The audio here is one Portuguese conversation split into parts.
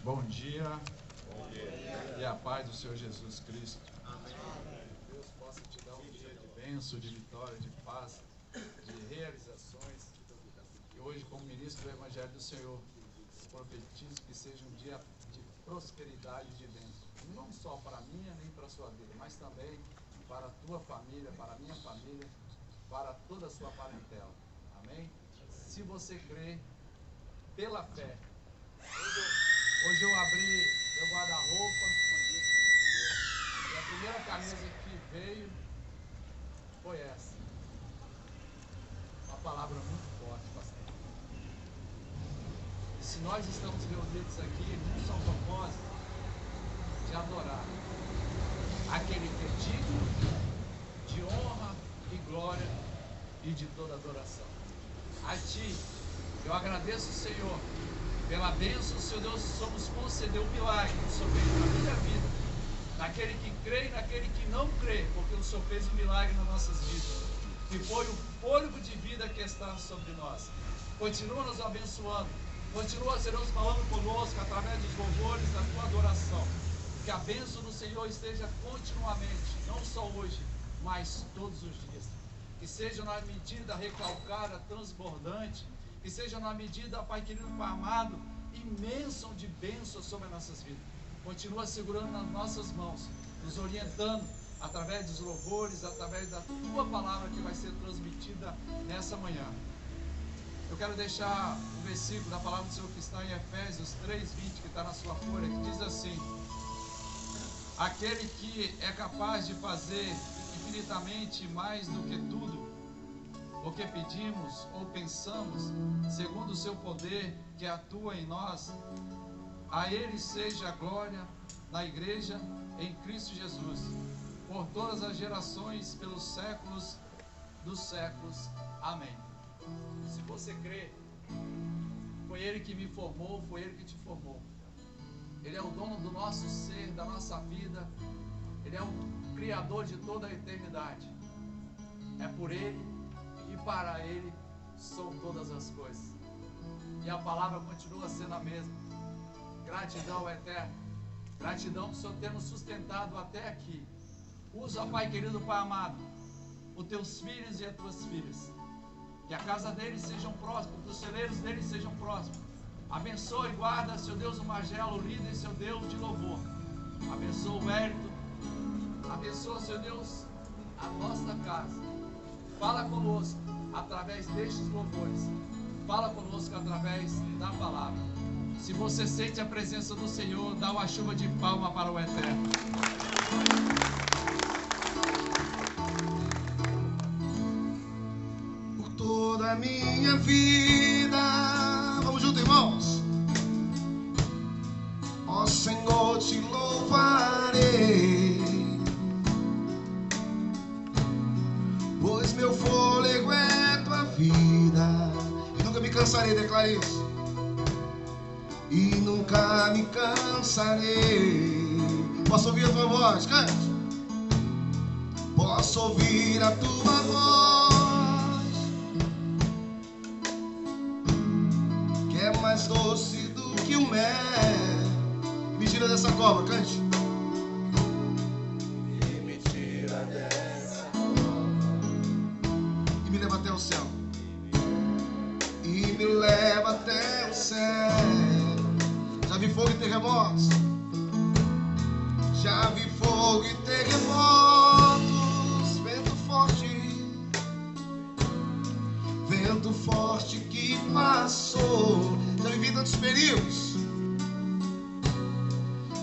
Bom dia. Bom dia. E a paz do Senhor Jesus Cristo. Amém. Deus possa te dar um dia de bênção, de vitória, de paz, de realizações. E hoje, como ministro do Evangelho do Senhor, profetizo que seja um dia de prosperidade e de bênção. Não só para a minha, nem para a sua vida, mas também para a tua família, para a minha família, para toda a sua parentela. Amém? Se você crê pela fé. Hoje eu abri meu guarda-roupa e a primeira camisa que veio foi essa. Uma palavra muito forte, pastor. E se nós estamos reunidos aqui, não só propósito de adorar aquele que é digno de honra e glória e de toda adoração. A Ti, eu agradeço, Senhor, pela bênção, Senhor Deus, somos conceder um milagre que o Senhor fez na minha vida, naquele que crê e naquele que não crê, porque o Senhor fez um milagre nas nossas vidas, que foi o fôlego de vida que está sobre nós. Continua nos abençoando, continua, Senhor Deus, falando conosco através dos louvores da tua adoração, que a bênção do Senhor esteja continuamente, não só hoje, mas todos os dias, que seja na medida recalcada, transbordante, que seja na medida, Pai querido, Pai amado, imensa de bênção sobre as nossas vidas. Continua segurando nas nossas mãos, nos orientando através dos louvores, através da Tua palavra que vai ser transmitida nessa manhã. Eu quero deixar um versículo da palavra do Senhor que está em Efésios 3:20, que está na sua folha, que diz assim: aquele que é capaz de fazer infinitamente mais do que tudo o que pedimos ou pensamos, segundo o seu poder que atua em nós, a Ele seja a glória na igreja em Cristo Jesus, por todas as gerações, pelos séculos dos séculos. Amém. Se você crê, foi Ele que me formou, foi Ele que te formou. Ele é o dono do nosso ser, da nossa vida. Ele é o Criador de toda a eternidade. É por Ele e para Ele são todas as coisas. E a palavra continua sendo a mesma. Gratidão eterna. Gratidão por o Senhor ter nos sustentado até aqui. Usa, Pai querido, Pai amado, os teus filhos e as tuas filhas. Que a casa deles sejam prósperos, que os celeiros deles sejam prósperos. Abençoa e guarda, Seu Deus, o Magelo, o líder, Seu Deus de louvor. Abençoa o Hélito. Abençoa, Seu Deus, a nossa casa. Fala conosco através destes louvores. Fala conosco através da palavra. Se você sente a presença do Senhor, dá uma chuva de palma para o Eterno. Por toda a minha vida, vamos juntos, irmãos. Ó Senhor, te louvarei, pois meu fôlego é tua vida. E nunca me cansarei, declare isso. E nunca me cansarei. Posso ouvir a tua voz, cante. Posso ouvir a tua voz, que é mais doce do que o mel. Me tira dessa cova, cante. E me tira dessa cova E me leva até o céu. E me leva até o céu. Já vi fogo e terremotos. Já vi fogo e terremotos. Vento forte que passou. Já vivi tantos perigos.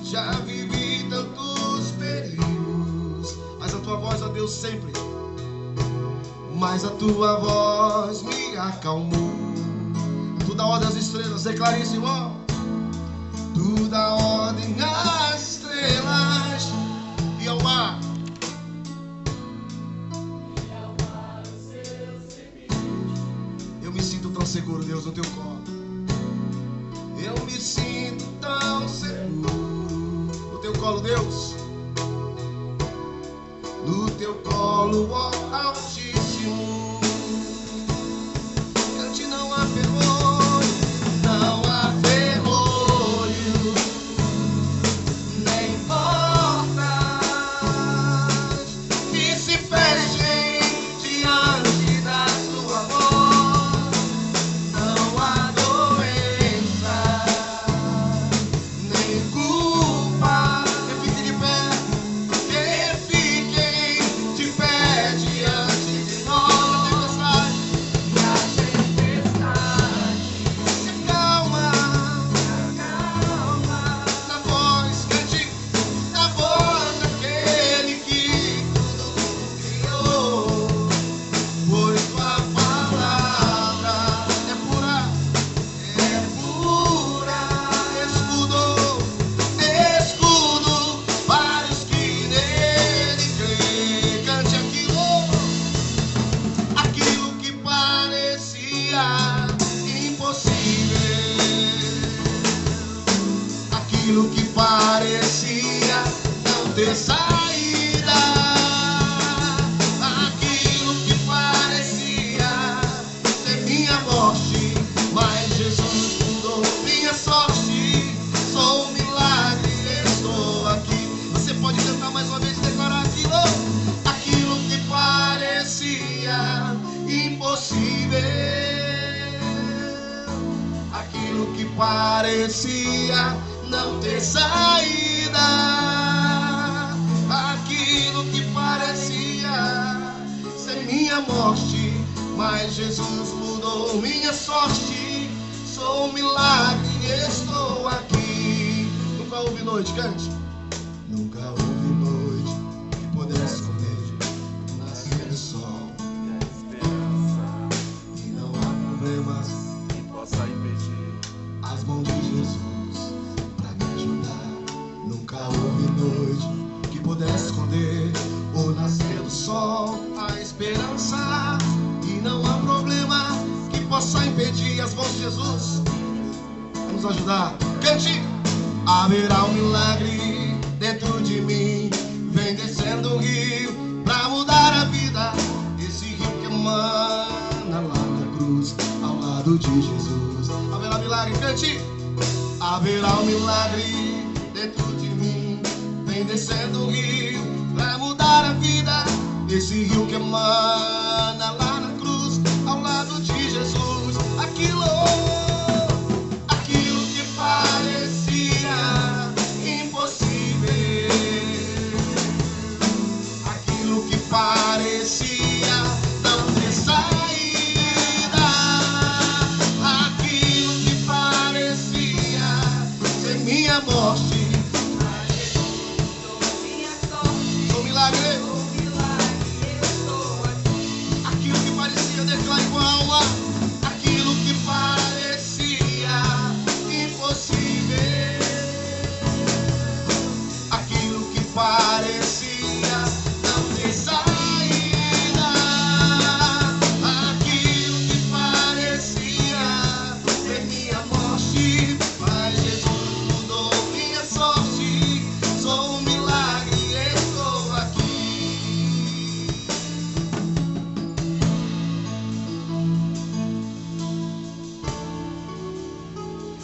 Já vivi tantos perigos. Mas a tua voz, ó Deus, sempre. Mas a tua voz me acalmou. Tu dá ordem às estrelas, declare isso, irmão. Tu dá ordem às estrelas e ao mar. Eu me sinto tão seguro, Deus, no teu colo. Eu me sinto tão seguro no teu colo, Deus. No teu colo, ó Altíssimo. Cante, não há vergonha, não há vergonha. aquilo que parecia não ter saída, aquilo que parecia ser minha morte, mas Jesus mudou minha sorte. Sou um milagre, estou aqui. Você pode cantar mais uma vez e declarar aquilo que parecia impossível, aquilo que parecia não ter saída, aquilo que parecia ser minha morte, mas Jesus mudou minha sorte. Sou um milagre, estou aqui. Nunca houve noite, cante. Nunca houve noite que pudesse comer o nascer do sol, e não há problemas que possa impedir as mãos de Jesus pra me ajudar. Nunca houve noite que pudesse esconder o nascer do sol, a esperança, e não há problema que possa impedir as mãos de Jesus. Vamos ajudar. Cante. Haverá um milagre dentro de mim, vem descendo um rio pra mudar a vida. Esse rio que emana lá na cruz, ao lado de Jesus. Haverá milagre, cante. Haverá um milagre dentro de mim, vem descendo um rio pra mudar a vida. Esse rio que emana lá na cruz, ao lado de Jesus. Aquilo que parecia impossível, aquilo que parecia não ter saída, aquilo que parecia ser minha morte, mas Jesus mudou minha sorte. Sou milagre, estou aqui. Aquilo que parecia, declare com a alma, aquilo que parecia impossível, aquilo que parecia não ter saída, aquilo que parecia ser minha morte, mas Jesus mudou minha sorte. Sou um milagre, estou aqui.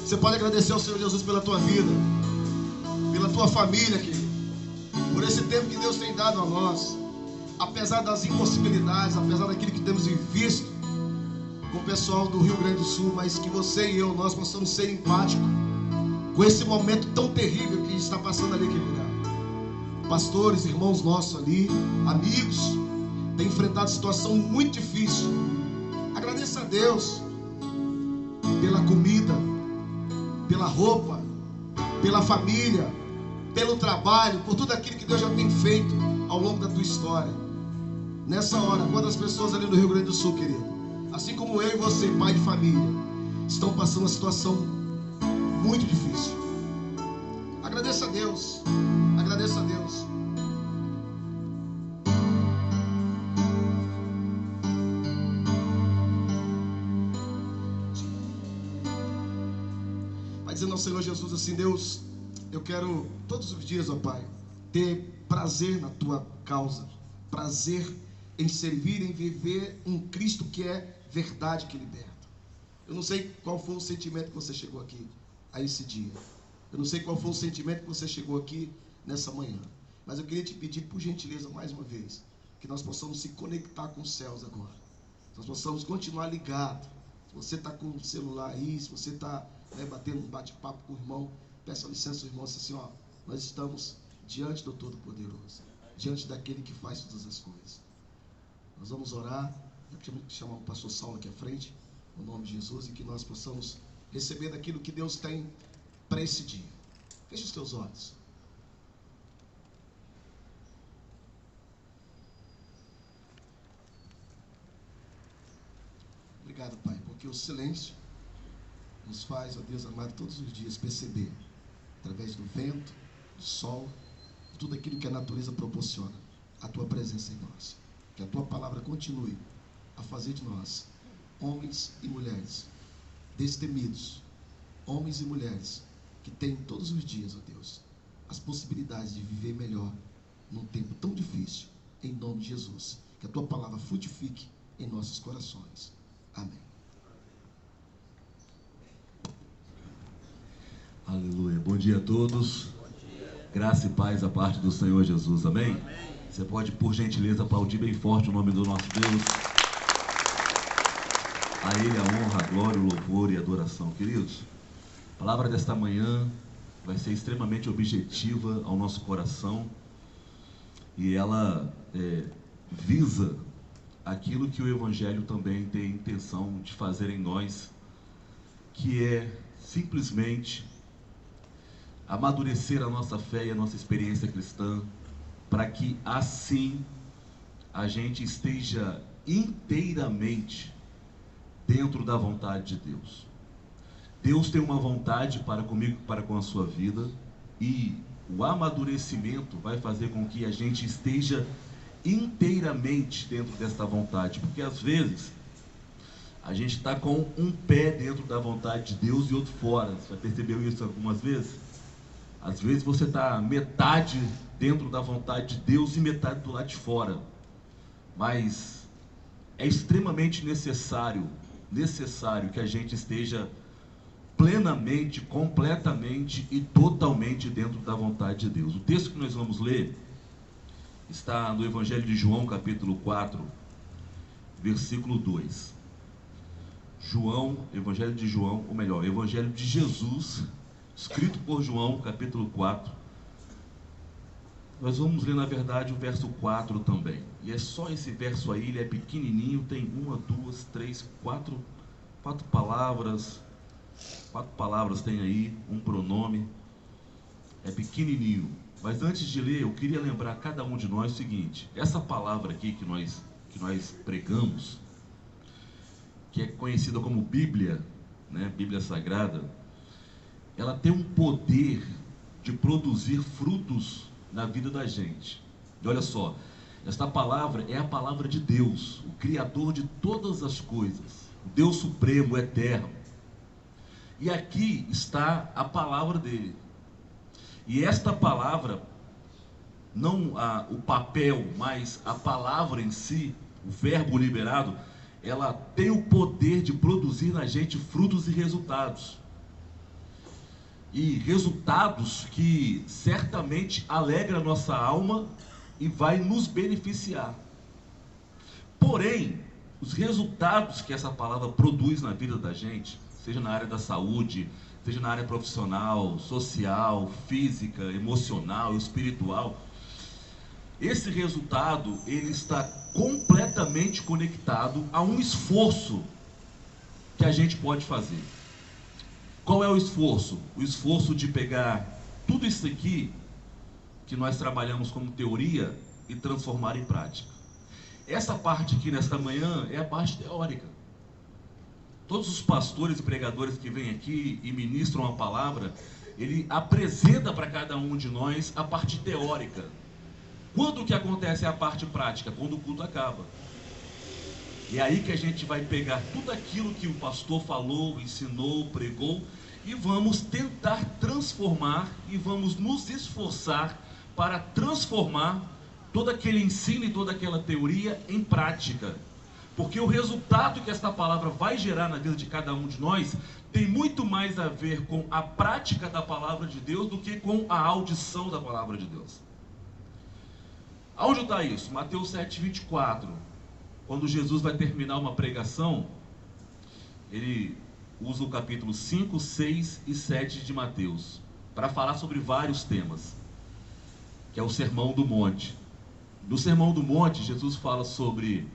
Você pode agradecer ao Senhor Jesus pela tua vida, pela tua família, querido, por esse tempo que Deus tem dado a nós, apesar das impossibilidades, apesar daquilo que temos visto com o pessoal do Rio Grande do Sul, mas que você e eu, nós possamos ser empáticos com esse momento tão terrível que está passando ali naquele lugar. Pastores, irmãos nossos ali, amigos, têm enfrentado situação muito difícil. Agradeça a Deus pela comida, pela roupa, pela família, pelo trabalho, por tudo aquilo que Deus já tem feito ao longo da tua história. Nessa hora, quantas pessoas ali no Rio Grande do Sul, querido, assim como eu e você, pai de família, estão passando uma situação muito difícil. Agradeça a Deus, agradeça a Deus. Dizendo ao Senhor Jesus assim: Deus, eu quero todos os dias, ó Pai, ter prazer na tua causa, prazer em servir, em viver um Cristo que é verdade, que liberta. Eu não sei qual foi o sentimento que você chegou aqui a esse dia, eu não sei qual foi o sentimento que você chegou aqui nessa manhã, mas eu queria te pedir, por gentileza, mais uma vez, que nós possamos se conectar com os céus agora, nós possamos continuar ligados. Se você está com o celular aí, se você está batendo um bate-papo com o irmão, peça licença ao irmão, assim, ó, nós estamos diante do Todo-Poderoso, diante daquele que faz todas as coisas. Nós vamos orar, eu quero chamar o pastor Saulo aqui à frente, no nome de Jesus, e que nós possamos receber daquilo que Deus tem para esse dia. Feche os teus olhos. Obrigado, Pai, porque o silêncio nos faz, ó Deus amado, todos os dias perceber, através do vento, do sol, tudo aquilo que a natureza proporciona, a tua presença em nós. Que a tua palavra continue a fazer de nós homens e mulheres destemidos, homens e mulheres que tem todos os dias, ó Deus, as possibilidades de viver melhor num tempo tão difícil, em nome de Jesus. Que a tua palavra frutifique em nossos corações. Amém. Aleluia. Bom dia a todos. Graça e paz da parte do Senhor Jesus. Amém? Você pode, por gentileza, aplaudir bem forte o nome do nosso Deus. A Ele a honra, a glória, o louvor e a adoração. Queridos, a palavra desta manhã vai ser extremamente objetiva ao nosso coração. E ela visa aquilo que o Evangelho também tem a intenção de fazer em nós, que é simplesmente amadurecer a nossa fé e a nossa experiência cristã, para que assim a gente esteja inteiramente dentro da vontade de Deus. Deus tem uma vontade para comigo, para com a sua vida, e o amadurecimento vai fazer com que a gente esteja inteiramente dentro desta vontade, porque às vezes a gente está com um pé dentro da vontade de Deus e outro fora. Você já percebeu isso algumas vezes? Às vezes você está metade dentro da vontade de Deus e metade do lado de fora. Mas é extremamente necessário que a gente esteja plenamente, completamente e totalmente dentro da vontade de Deus. O texto que nós vamos ler está no Evangelho de João, capítulo 4, versículo 2. Evangelho de João, ou melhor, Evangelho de Jesus, escrito por João, capítulo 4. Nós vamos ler, na verdade, o verso 4 também. E é só esse verso aí, ele é pequenininho, tem 1, 2, 3, 4 palavras. 4 palavras tem aí, um pronome. É pequenininho. Mas antes de ler, eu queria lembrar a cada um de nós o seguinte: essa palavra aqui que nós pregamos, que é conhecida como Bíblia, né, Bíblia Sagrada, ela tem um poder de produzir frutos na vida da gente. E olha só, esta palavra é a palavra de Deus, o Criador de todas as coisas, o Deus Supremo, o Eterno. E aqui está a palavra dele. E esta palavra, não o papel, mas a palavra em si, o verbo liberado, ela tem o poder de produzir na gente frutos e resultados. E resultados que certamente alegram a nossa alma e vai nos beneficiar. Porém, os resultados que essa palavra produz na vida da gente, seja na área da saúde, seja na área profissional, social, física, emocional, espiritual, esse resultado, ele está completamente conectado a um esforço que a gente pode fazer. Qual é o esforço? O esforço de pegar tudo isso aqui que nós trabalhamos como teoria e transformar em prática. Essa parte aqui nesta manhã é a parte teórica. Todos os pastores e pregadores que vêm aqui e ministram a palavra, ele apresenta para cada um de nós a parte teórica. Quando que acontece a parte prática? Quando o culto acaba. E é aí que a gente vai pegar tudo aquilo que o pastor falou, ensinou, pregou, e vamos tentar transformar e vamos nos esforçar para transformar todo aquele ensino e toda aquela teoria em prática. Porque o resultado que esta palavra vai gerar na vida de cada um de nós tem muito mais a ver com a prática da palavra de Deus do que com a audição da palavra de Deus. Aonde está isso? Mateus 7:24. Quando Jesus vai terminar uma pregação, ele usa o capítulo 5, 6 e 7 de Mateus para falar sobre vários temas, que é o Sermão do Monte. No Sermão do Monte, Jesus fala sobre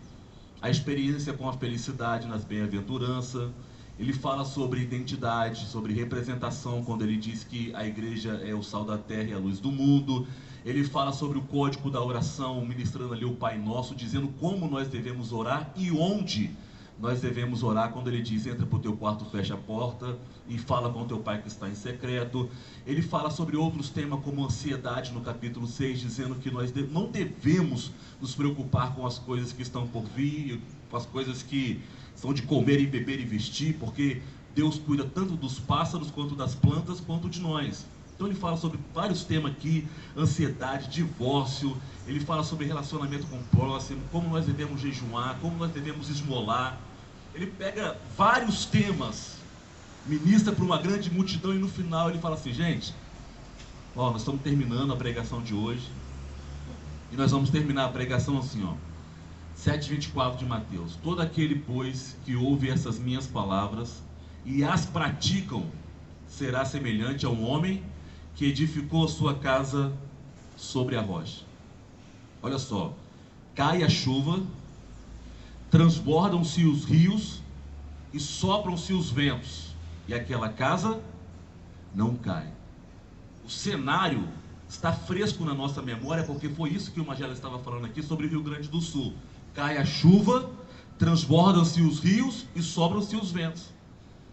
a experiência com a felicidade nas bem-aventuranças. Ele fala sobre identidade, sobre representação, quando ele diz que a igreja é o sal da terra e a luz do mundo. Ele fala sobre o código da oração, ministrando ali o Pai Nosso, dizendo como nós devemos orar e onde nós devemos orar, quando ele diz: entra para o teu quarto, fecha a porta e fala com o teu Pai que está em secreto. Ele fala sobre outros temas como ansiedade no capítulo 6, dizendo que nós não devemos nos preocupar com as coisas que estão por vir, com as coisas que são de comer e beber e vestir, porque Deus cuida tanto dos pássaros, quanto das plantas, quanto de nós. Então ele fala sobre vários temas aqui: ansiedade, divórcio, ele fala sobre relacionamento com o próximo, como nós devemos jejuar, como nós devemos esmolar. Ele pega vários temas, ministra para uma grande multidão, e no final ele fala assim: gente, nós estamos terminando a pregação de hoje, e nós vamos terminar a pregação assim, 7:24 de Mateus: todo aquele, pois, que ouve essas minhas palavras e as praticam, será semelhante a um homem que edificou a sua casa sobre a rocha. Olha só, cai a chuva, transbordam-se os rios e sopram-se os ventos, e aquela casa não cai. O cenário está fresco na nossa memória, porque foi isso que o Magela estava falando aqui sobre o Rio Grande do Sul. Cai a chuva, transbordam-se os rios e sopram-se os ventos.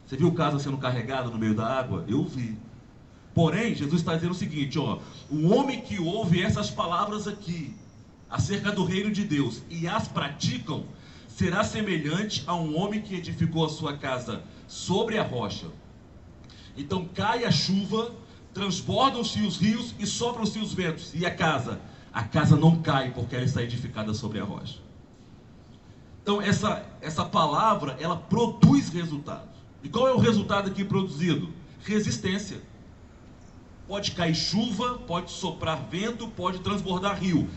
Você viu casa sendo carregada no meio da água? Eu vi. Porém, Jesus está dizendo o seguinte: o homem que ouve essas palavras aqui, acerca do reino de Deus, e as praticam, será semelhante a um homem que edificou a sua casa sobre a rocha. Então cai a chuva, transbordam-se os rios e sopram-se os ventos. E a casa não cai, porque ela está edificada sobre a rocha. Então essa palavra, ela produz resultados. E qual é o resultado aqui produzido? Resistência. Pode cair chuva, pode soprar vento, pode transbordar rio.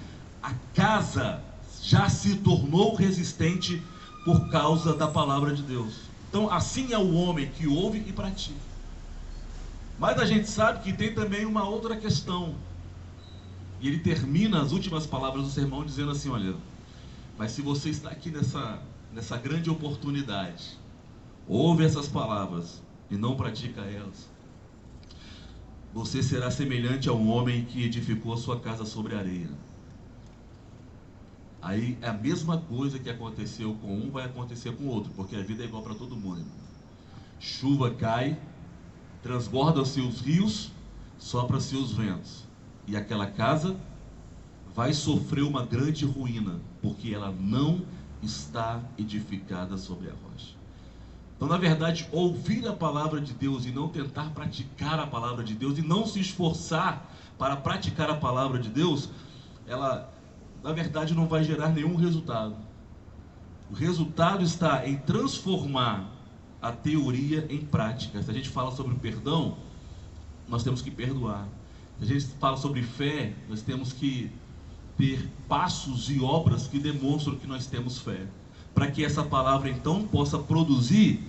A casa já se tornou resistente por causa da palavra de Deus. Então assim é o homem que ouve e pratica. Mas a gente sabe que tem também uma outra questão. E ele termina as últimas palavras do sermão dizendo assim: olha, mas se você está aqui nessa grande oportunidade, ouve essas palavras e não pratica elas, você será semelhante a um homem que edificou a sua casa sobre a areia. Aí é a mesma coisa que aconteceu com um, vai acontecer com o outro, porque a vida é igual para todo mundo, irmão. Chuva cai, transbordam-se os rios, sopram-se os ventos, e aquela casa vai sofrer uma grande ruína, porque ela não está edificada sobre a rocha. Então, na verdade, ouvir a palavra de Deus e não tentar praticar a palavra de Deus, e não se esforçar para praticar a palavra de Deus, ela, na verdade, não vai gerar nenhum resultado. O resultado está em transformar a teoria em prática. Se a gente fala sobre perdão, nós temos que perdoar. Se a gente fala sobre fé, nós temos que ter passos e obras que demonstram que nós temos fé, para que essa palavra então possa produzir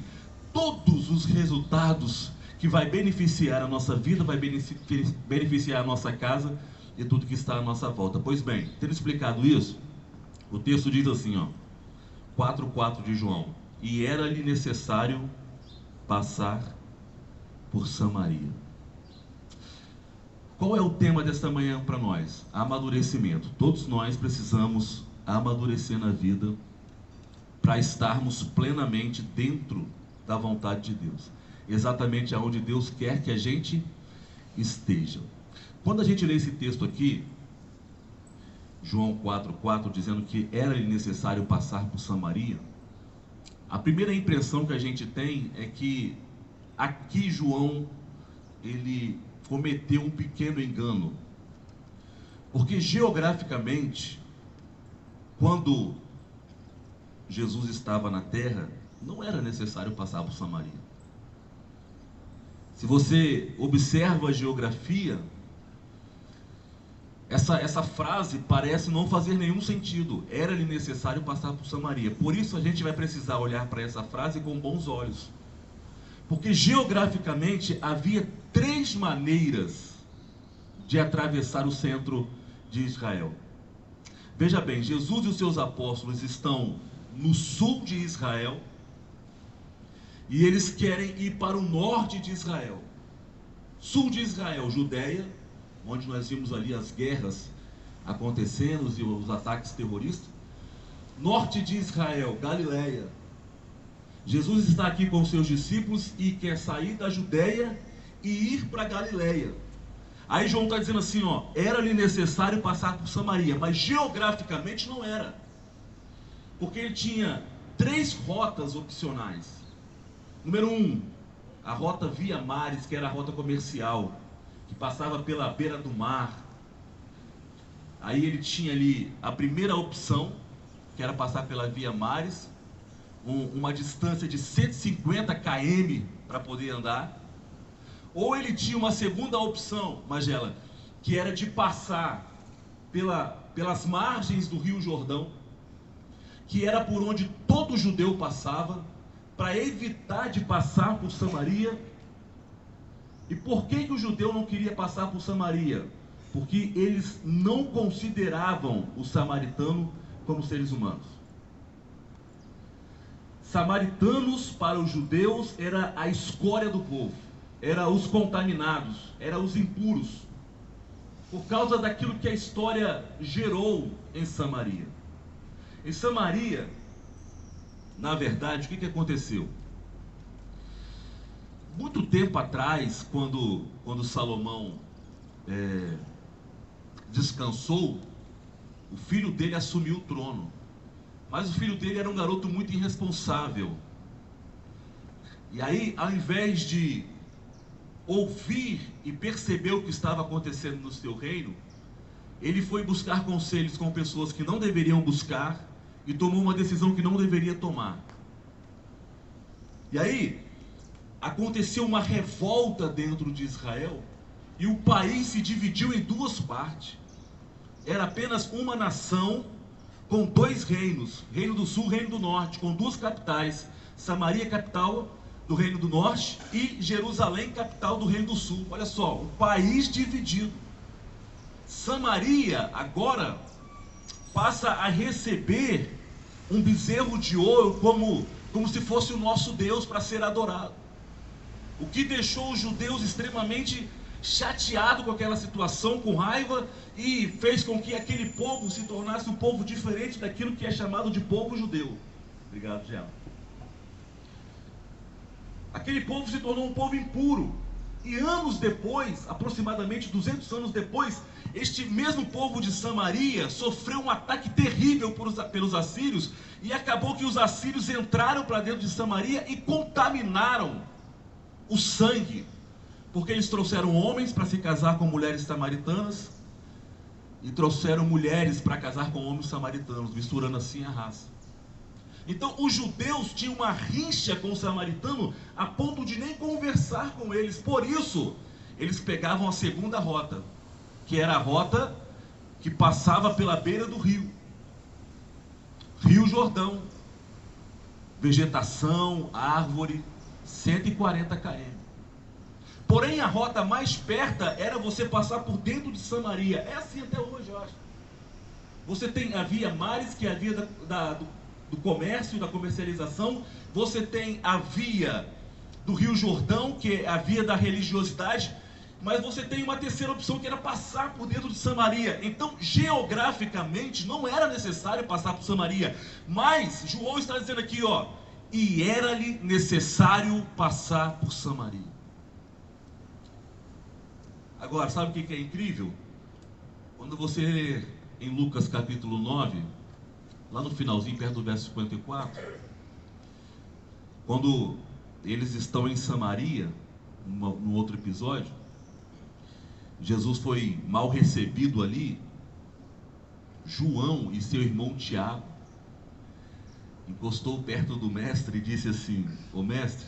todos os resultados que vai beneficiar a nossa vida, vai beneficiar a nossa casa e tudo que está à nossa volta. Pois bem, tendo explicado isso, o texto diz assim, 4:4 de João: e era-lhe necessário passar por Samaria. Qual é o tema desta manhã para nós? Amadurecimento. Todos nós precisamos amadurecer na vida para estarmos plenamente dentro da vontade de Deus, exatamente aonde Deus quer que a gente esteja. Quando a gente lê esse texto aqui, João 4:4, dizendo que era-lhe necessário passar por Samaria, a primeira impressão que a gente tem é que aqui João, ele cometeu um pequeno engano, porque geograficamente, quando Jesus estava na terra, não era necessário passar por Samaria. Se você observa a geografia, essa frase parece não fazer nenhum sentido. Era-lhe necessário passar por Samaria. Por isso a gente vai precisar olhar para essa frase com bons olhos, porque geograficamente havia 3 maneiras de atravessar o centro de Israel. Veja bem, Jesus e os seus apóstolos estão no sul de Israel, e eles querem ir para o norte de Israel. Sul de Israel, Judeia, onde nós vimos ali as guerras acontecendo e os ataques terroristas. Norte de Israel, Galileia. Jesus está aqui com os seus discípulos e quer sair da Judeia e ir para Galileia. Aí João está dizendo assim, era-lhe necessário passar por Samaria, mas geograficamente não era, porque ele tinha 3 rotas opcionais. Número 1, a rota Via Maris, que era a rota comercial, que passava pela beira do mar. Aí ele tinha ali a primeira opção, que era passar pela Via Maris, uma distância de 150 km para poder andar. Ou ele tinha uma segunda opção, Magela, que era de passar pelas margens do Rio Jordão, que era por onde todo judeu passava, para evitar de passar por Samaria. E por que o judeu não queria passar por Samaria? Porque eles não consideravam o samaritano como seres humanos. Samaritanos para os judeus era a escória do povo, era os contaminados, era os impuros, por causa daquilo que a história gerou em Samaria. Em Samaria, na verdade, o que aconteceu? Muito tempo atrás, quando Salomão descansou, o filho dele assumiu o trono. Mas o filho dele era um garoto muito irresponsável. E aí, ao invés de ouvir e perceber o que estava acontecendo no seu reino, ele foi buscar conselhos com pessoas que não deveriam buscar e tomou uma decisão que não deveria tomar. E aí, aconteceu uma revolta dentro de Israel e o país se dividiu em duas partes. Era apenas uma nação com dois reinos, Reino do Sul, Reino do Norte, com duas capitais, Samaria, capital do Reino do Norte, e Jerusalém, capital do Reino do Sul. Olha só, o país dividido. Samaria agora passa a receber um bezerro de ouro como se fosse o nosso Deus para ser adorado. O que deixou os judeus extremamente chateados com aquela situação, com raiva, e fez com que aquele povo se tornasse um povo diferente daquilo que é chamado de povo judeu. Obrigado, Gela. Aquele povo se tornou um povo impuro. E anos depois, aproximadamente 200 anos depois, este mesmo povo de Samaria sofreu um ataque terrível pelos assírios, e acabou que os assírios entraram para dentro de Samaria e contaminaram o sangue, porque eles trouxeram homens para se casar com mulheres samaritanas e trouxeram mulheres para casar com homens samaritanos, misturando assim a raça. Então os judeus tinham uma rixa com o samaritano a ponto de nem conversar com eles. Por isso eles pegavam a segunda rota, que era a rota que passava pela beira do rio Jordão, vegetação, árvore, 140 km. Porém, a rota mais perto era você passar por dentro de Samaria. É assim até hoje, eu acho. Você tem a Via Maris, que é a via do comércio, da comercialização. Você tem a via do Rio Jordão, que é a via da religiosidade. Mas você tem uma terceira opção, que era passar por dentro de Samaria. Então, geograficamente, não era necessário passar por Samaria. Mas, João está dizendo aqui, ó, e era-lhe necessário passar por Samaria. Agora, sabe o que é incrível? Quando você lê em Lucas capítulo 9, lá no finalzinho, perto do verso 54, quando eles estão em Samaria, no outro episódio, Jesus foi mal recebido ali. João e seu irmão Tiago encostou perto do mestre e disse assim: ô mestre,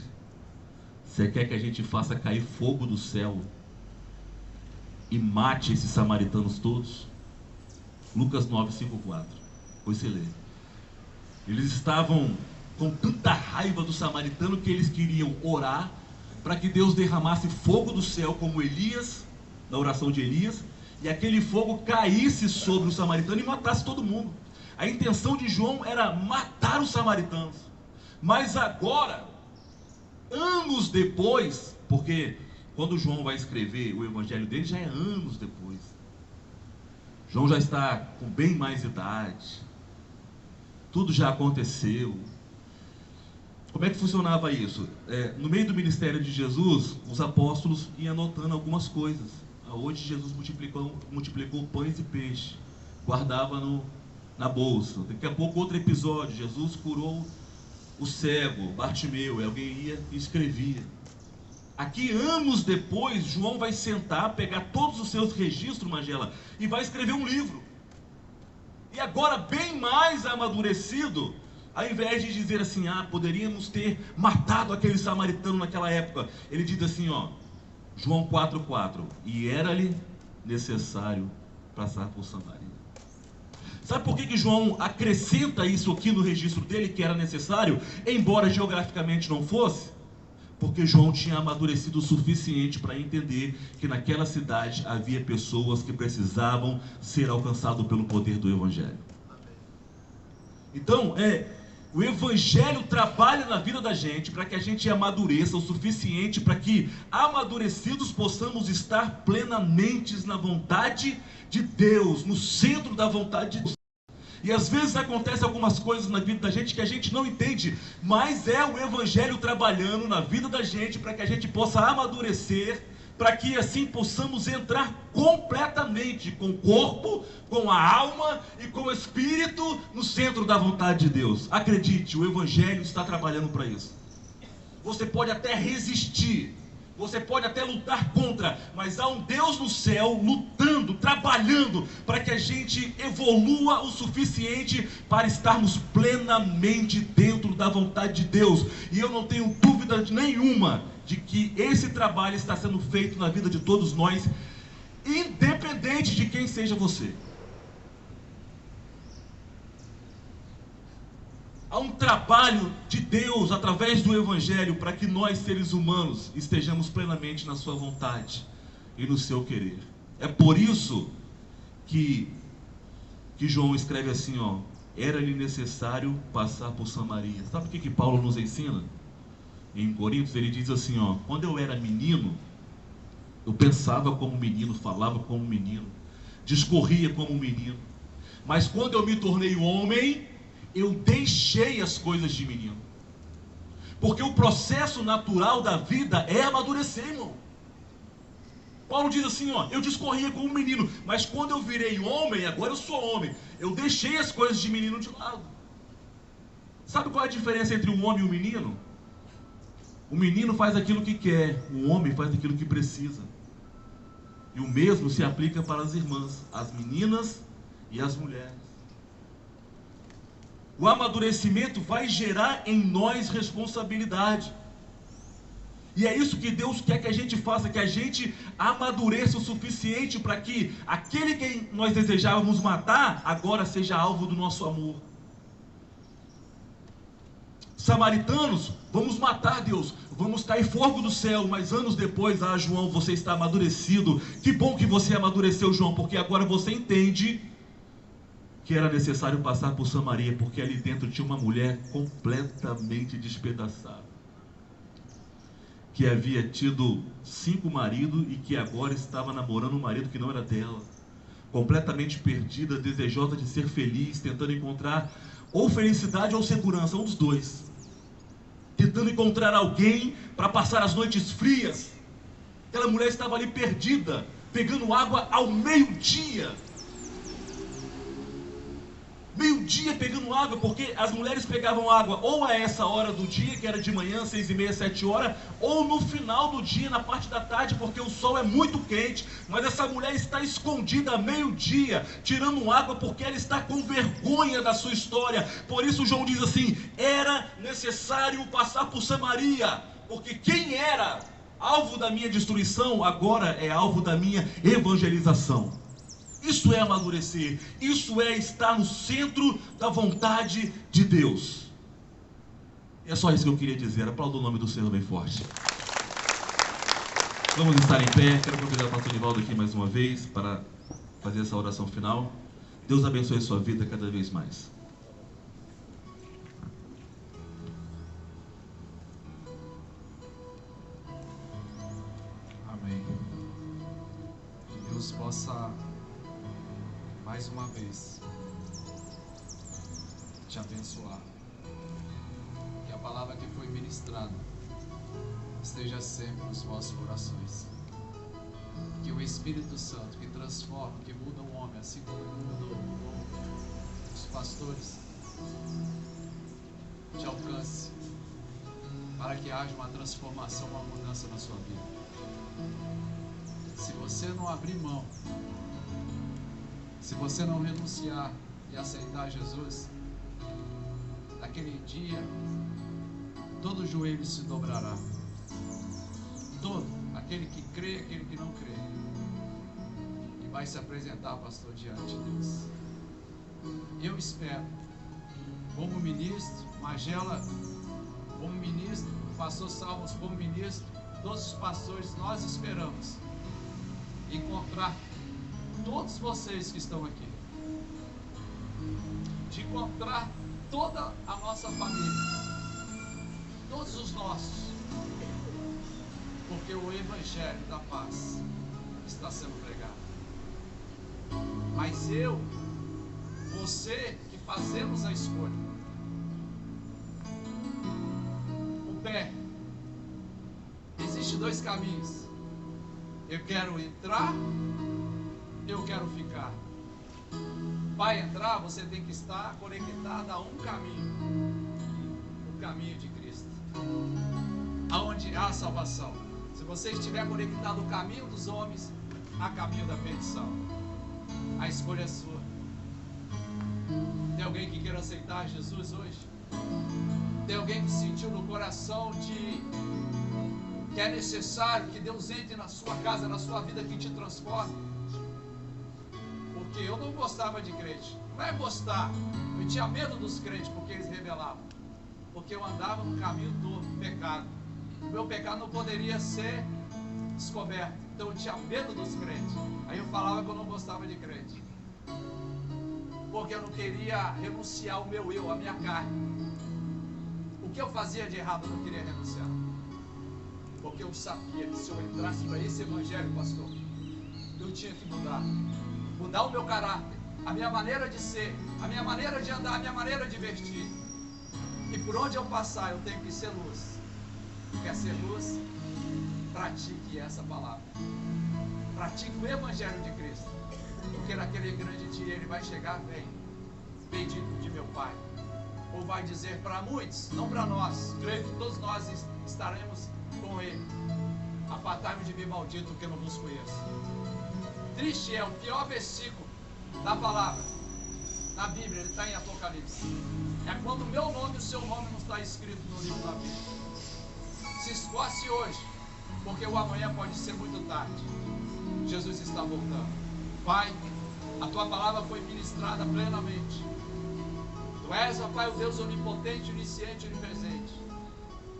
você quer que a gente faça cair fogo do céu e mate esses samaritanos todos? Lucas 9:54. Depois você lê. Eles estavam com tanta raiva do samaritano que eles queriam orar para que Deus derramasse fogo do céu, como Elias, na oração de Elias, e aquele fogo caísse sobre o samaritano e matasse todo mundo. A intenção de João era matar os samaritanos. Mas agora, anos depois, porque quando João vai escrever o evangelho dele, já é anos depois. João já está com bem mais idade. Tudo já aconteceu. Como é que funcionava isso? No meio do ministério de Jesus, os apóstolos iam anotando algumas coisas. Hoje Jesus multiplicou pães e peixe, guardava na bolsa. Daqui a pouco outro episódio, Jesus curou o cego, Bartimeu, e alguém ia e escrevia. Aqui, anos depois, João vai sentar, pegar todos os seus registros, Magela, e vai escrever um livro. E agora, bem mais amadurecido, ao invés de dizer assim, poderíamos ter matado aquele samaritano naquela época, ele diz assim, João 4,4, e era-lhe necessário passar por Samaria. Sabe por que João acrescenta isso aqui no registro dele, que era necessário, embora geograficamente não fosse? Porque João tinha amadurecido o suficiente para entender que naquela cidade havia pessoas que precisavam ser alcançadas pelo poder do Evangelho. Então, o Evangelho trabalha na vida da gente para que a gente amadureça o suficiente para que, amadurecidos, possamos estar plenamente na vontade de Deus, no centro da vontade de Deus. E às vezes acontecem algumas coisas na vida da gente que a gente não entende, mas é o Evangelho trabalhando na vida da gente para que a gente possa amadurecer, para que assim possamos entrar completamente com o corpo, com a alma e com o espírito no centro da vontade de Deus. Acredite, o Evangelho está trabalhando para isso. Você pode até resistir, você pode até lutar contra, mas há um Deus no céu lutando, trabalhando para que a gente evolua o suficiente para estarmos plenamente dentro da vontade de Deus. E eu não tenho dúvida nenhuma de que esse trabalho está sendo feito na vida de todos nós, independente de quem seja você. Há um trabalho de Deus através do Evangelho para que nós, seres humanos, estejamos plenamente na sua vontade e no seu querer. É por isso que João escreve assim, era-lhe necessário passar por Samaria. Sabe o que Paulo nos ensina? Em Coríntios ele diz assim, quando eu era menino, eu pensava como menino, falava como menino, discorria como menino. Mas quando eu me tornei homem, eu deixei as coisas de menino. Porque o processo natural da vida é amadurecer, irmão. Paulo diz assim, eu discorria como menino, mas quando eu virei homem, agora eu sou homem, eu deixei as coisas de menino de lado. Sabe qual é a diferença entre um homem e um menino? O menino faz aquilo que quer, o homem faz aquilo que precisa. E o mesmo se aplica para as irmãs, as meninas e as mulheres. O amadurecimento vai gerar em nós responsabilidade. E é isso que Deus quer que a gente faça, que a gente amadureça o suficiente para que aquele que nós desejávamos matar, agora seja alvo do nosso amor. Samaritanos, vamos matar, Deus, vamos cair fogo do céu, mas anos depois, João, você está amadurecido. Que bom que você amadureceu, João, porque agora você entende que era necessário passar por Samaria, porque ali dentro tinha uma mulher completamente despedaçada, que havia tido 5 maridos e que agora estava namorando um marido que não era dela, completamente perdida, desejosa de ser feliz, tentando encontrar ou felicidade ou segurança, um dos dois, tentando encontrar alguém para passar as noites frias. Aquela mulher estava ali perdida, pegando água ao meio-dia, pegando água, porque as mulheres pegavam água ou a essa hora do dia, que era de manhã, 6h30, 7 horas, ou no final do dia, na parte da tarde, porque o sol é muito quente. Mas essa mulher está escondida a meio-dia, tirando água, porque ela está com vergonha da sua história. Por isso João diz assim, era necessário passar por Samaria, porque quem era alvo da minha destruição, agora é alvo da minha evangelização. Isso é amadurecer, isso é estar no centro da vontade de Deus. E é só isso que eu queria dizer. Aplauda o nome do Senhor bem forte. Vamos estar em pé. Quero convidar o pastor Nivaldo aqui mais uma vez para fazer essa oração final. Deus abençoe a sua vida cada vez mais. Amém. Que Deus possa mais uma vez te abençoar, que a palavra que foi ministrada esteja sempre nos vossos corações, que o Espírito Santo que transforma, que muda o homem, assim como mudou os pastores, te alcance para que haja uma transformação, uma mudança na sua vida. Se você não abrir mão, se você não renunciar e aceitar Jesus, naquele dia, todo joelho se dobrará. Todo, aquele que crê, aquele que não crê. E vai se apresentar, pastor, diante de Deus. Eu espero, como ministro, Magela, como ministro, pastor Salmos, como ministro, todos os pastores, nós esperamos encontrar todos vocês que estão aqui, de encontrar toda a nossa família, todos os nossos, porque o Evangelho da paz está sendo pregado. Mas eu, você que fazemos a escolha, o pé, existe dois caminhos: eu quero entrar, eu quero ficar. Para entrar, você tem que estar conectado a um caminho, o caminho de Cristo, aonde há salvação. Se você estiver conectado ao caminho dos homens, há caminho da perdição. A escolha é sua. Tem alguém que queira aceitar Jesus hoje? Tem alguém que sentiu no coração que é necessário que Deus entre na sua casa, na sua vida, que te transforme? Porque eu não gostava de crente. Não é gostar. Eu tinha medo dos crentes, porque eles revelavam. Porque eu andava no caminho do pecado. O meu pecado não poderia ser descoberto. Então eu tinha medo dos crentes. Aí eu falava que eu não gostava de crente, porque eu não queria renunciar ao meu eu, à minha carne. O que eu fazia de errado eu não queria renunciar, porque eu sabia que se eu entrasse para esse evangelho, pastor, eu tinha que mudar o meu caráter, a minha maneira de ser, a minha maneira de andar, a minha maneira de vestir. E por onde eu passar eu tenho que ser luz. Quer ser luz? Pratique essa palavra. Pratique o Evangelho de Cristo. Porque naquele grande dia ele vai chegar, bendito de meu Pai. Ou vai dizer para muitos, não para nós, creio que todos nós estaremos com ele. Apartai-me de mim, maldito, porque eu não vos conheço. Triste é o pior versículo da palavra. Na Bíblia, ele está em Apocalipse. É quando o meu nome e o seu nome não está escrito no livro da Bíblia. Se esforce hoje, porque o amanhã pode ser muito tarde. Jesus está voltando. Pai, a tua palavra foi ministrada plenamente. Tu és, ó Pai, o Deus onipotente, onisciente e onipresente.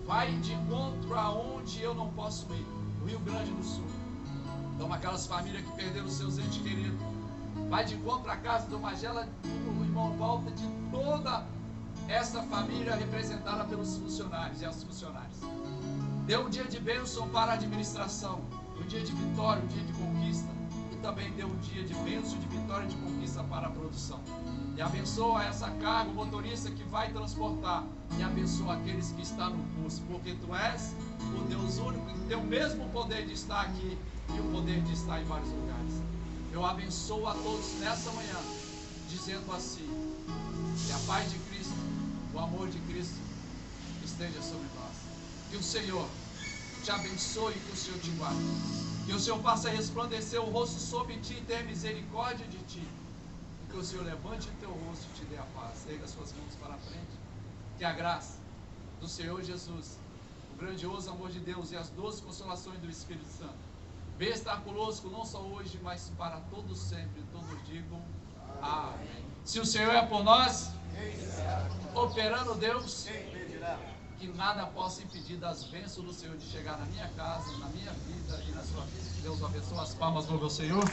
Vai de encontro aonde eu não posso ir, no Rio Grande do Sul. Toma aquelas famílias que perderam seus entes queridos. Vai de encontro à casa do Magela, do irmão Walter, de toda essa família representada pelos funcionários e as funcionárias. Dê um dia de bênção para a administração, um dia de vitória, um dia de conquista, e também dê um dia de bênção, de vitória e de conquista para a produção. E abençoa essa carga, o motorista que vai transportar, e abençoa aqueles que estão no curso, porque tu és o Deus único que tem o mesmo poder de estar aqui e o poder de estar em vários lugares. Eu abençoo a todos nessa manhã, dizendo assim: que a paz de Cristo, o amor de Cristo esteja sobre nós. Que o Senhor te abençoe, que o Senhor te guarde. Que o Senhor faça resplandecer o rosto sobre ti e tenha misericórdia de ti. Que o Senhor levante o teu rosto e te dê a paz. Erga as suas mãos para a frente. Que a graça do Senhor Jesus, o grandioso amor de Deus e as doces consolações do Espírito Santo venha estar conosco, não só hoje, mas para todos sempre. Todos digam amém. Se o Senhor é por nós, operando Deus, que nada possa impedir das bênçãos do Senhor de chegar na minha casa, na minha vida e na sua vida. Que Deus abençoe. As palmas para o Senhor.